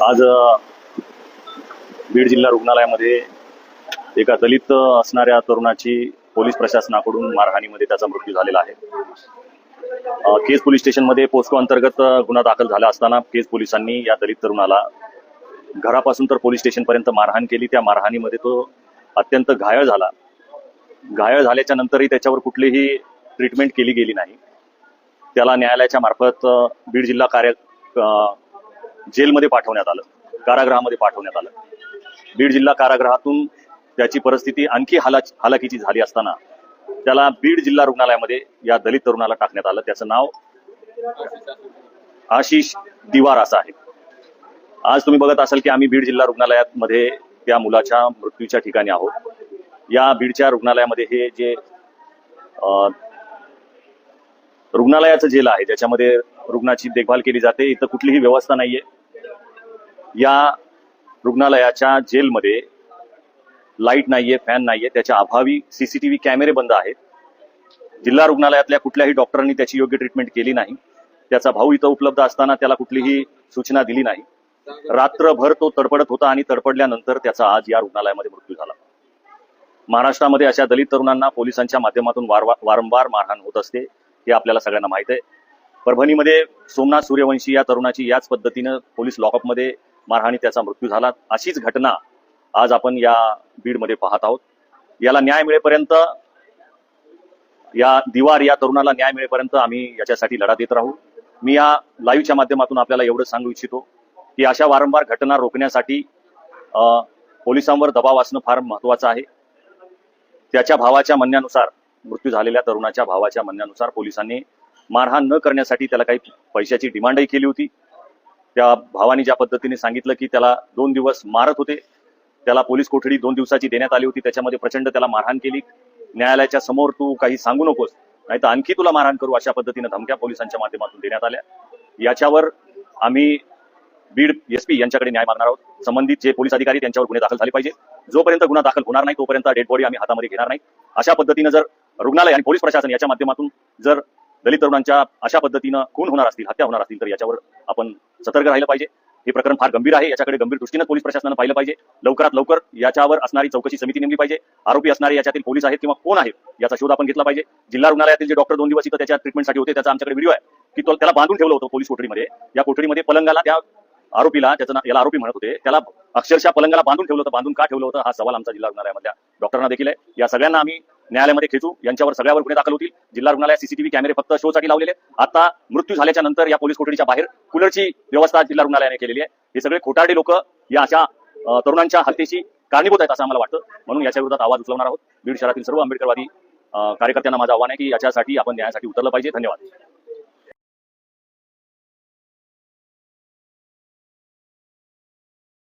आज बीड जिल्हा रुग्णालयामध्ये एका दलित असणाऱ्या तरुणाची पोलीस प्रशासनाकडून मारहाणीमध्ये त्याचा मृत्यू झालेला आहे। केज पोलीस स्टेशनमध्ये पोस्को अंतर्गत गुन्हा दाखल झाला असताना केज पोलिसांनी या दलित तरुणाला घरापासून तर पोलीस स्टेशनपर्यंत मारहाण केली। त्या मारहाणीमध्ये तो अत्यंत घायल झाला। घायल झाल्याच्या नंतरही त्याच्यावर कुठलीही ट्रीटमेंट केली गेली नाही। त्याला न्यायालयाच्या मार्फत बीड जिल्हा जेलमध्ये पाठवण्यात आलं, कारागृहामध्ये पाठवण्यात आलं। बीड जिल्हा कारागृहातून त्याची परिस्थिती आणखी हालाकीची झाली असताना त्याला बीड जिल्हा रुग्णालयामध्ये या दलित तरुणाला टाकण्यात आलं। त्याचं नाव आशिष दिवार असं आहे। आज तुम्ही बघत असाल की आम्ही बीड जिल्हा रुग्णालयात मध्ये त्या मुलाच्या मृत्यूच्या ठिकाणी आहोत। या बीडच्या रुग्णालयामध्ये हे जे रुग्णालयाचं जेल आहे ज्याच्यामध्ये रुग्णाची देखभाल केली जाते, इथं कुठलीही व्यवस्था नाहीये। या रुग्णालयाच्या जेलमध्ये लाईट नाहीये, फॅन नाहीये, त्याच्या अभावी सीसीटीव्ही कॅमेरे बंद आहेत। जिल्हा रुग्णालयातल्या कुठल्याही डॉक्टरांनी त्याची योग्य ट्रीटमेंट केली नाही। त्याचा भाऊ इथं उपलब्ध असताना त्याला कुठलीही सूचना दिली नाही। रात्रभर तो तडपडत होता आणि तडपडल्यानंतर त्याचा आज या रुग्णालयामध्ये मृत्यू झाला। महाराष्ट्रामध्ये अशा दलित तरुणांना पोलिसांच्या माध्यमातून वारंवार मारहाण होत असते, हे आपल्याला सगळ्यांना माहित आहे। परभणीमध्ये सोमनाथ सूर्यवंशी या तरुणाची याच पद्धतीनं पोलीस लॉकअपमध्ये मारहाणी त्याचा मृत्यू झाला। अशीच घटना आज आपण या बीडमध्ये पाहत आहोत। याला न्याय मिळेपर्यंत, या दिवार या तरुणाला न्याय मिळेपर्यंत आम्ही याच्यासाठी लढा देत राहू। मी या लाईव्हच्या माध्यमातून आपल्याला एवढं सांगू इच्छितो की अशा वारंवार घटना रोखण्यासाठी पोलिसांवर दबाव असणं फार महत्वाचं आहे। त्याच्या भावाच्या म्हणण्यानुसार, मृत्यू झालेल्या तरुणाच्या भावाच्या म्हणण्यानुसार पोलिसांनी मारहाण न करण्यासाठी त्याला काही पैशाची डिमांडही केली होती। त्या भावाने ज्या पद्धतीने सांगितलं की त्याला 2 दिवस मारत होते, त्याला पोलीस कोठडी 2 दिवसाची देण्यात आली होती, त्याच्यामध्ये प्रचंड त्याला मारहाण केली। न्यायालयाच्या समोर तू काही सांगू नकोस, नाही तर आणखी तुला मारहाण करू, अशा पद्धतीने धमक्या पोलिसांच्या माध्यमातून देण्यात आल्या। याच्यावर आम्ही बीड एसपी यांच्याकडे न्याय मागणार आहोत। संबंधित जे पोलीस अधिकारी त्यांच्यावर गुन्हे दाखल झाले पाहिजे। जोपर्यंत गुन्हा दाखल होणार नाही तोपर्यंत डेड बॉडी आम्ही हातामध्ये घेणार नाही। अशा पद्धतीने जर रुग्णालय आणि पोलीस प्रशासन याच्या माध्यमातून जर दलित तरुणांच्या अशा पद्धतीनं खून होणार असतील, हत्या होणार असतील, तर याच्यावर आपण सतर्क राहिलं पाहिजे। हे प्रकरण फार गंभीर आहे, याच्याकडे गंभीर दृष्टीने पोलीस प्रशासनानं पाहिलं पाहिजे। लवकरात लवकर याच्यावर असणारी चौकशी समिती नेमली पाहिजे। आरोपी असणारे याच्यातील पोलीस आहेत किंवा कोण आहेत याचा शोध आपण घेतला पाहिजे। जिल्हा रुग्णालयातील जे डॉक्टर 2 दिवस इथं त्याच्या ट्रीटमेंटसाठी होते, त्याचा आमच्याकडे व्हिडिओ आहे की त्याला बांधून ठेवलं होतं पोलीस कोठडीमध्ये। या कोठडीमध्ये पलंगाला त्या आरोपीला, याला आरोपी म्हणत होते, त्याला अक्षरशः पलंगाला बांधून ठेवलं होतं। बांधून का ठेवलं होतं हा सवाल आमचा जिल्हा रुग्णालयामधल्या डॉक्टरांना देखील आहे। या सगळ्यांना आम्ही न्यायालयामध्ये खेचू, यांच्यावर सगळ्यावर गुन्हे दाखल होतील। जिल्हा रुग्णालयात सीसीटीव्ही कॅमेरे फक्त शोसाठी लावलेले। आता मृत्यू झाल्याच्या नंतर या पोलीस कोठडीच्या बाहेर कूलरची व्यवस्था जिल्हा रुग्णालयाने केलेली आहे। हे सगळे खोटारडे लोक या अशा तरुणांच्या हत्येची कारणीभूत आहेत असं आम्हाला वाटतं। म्हणून याच्या विरोधात आवाज उचलवणार आहोत। बीड शहरातील सर्व आंबेडकरवादी कार्यकर्त्यांना माझं आव्हान आहे की याच्यासाठी आपण न्यायासाठी उतरलं पाहिजे। धन्यवाद।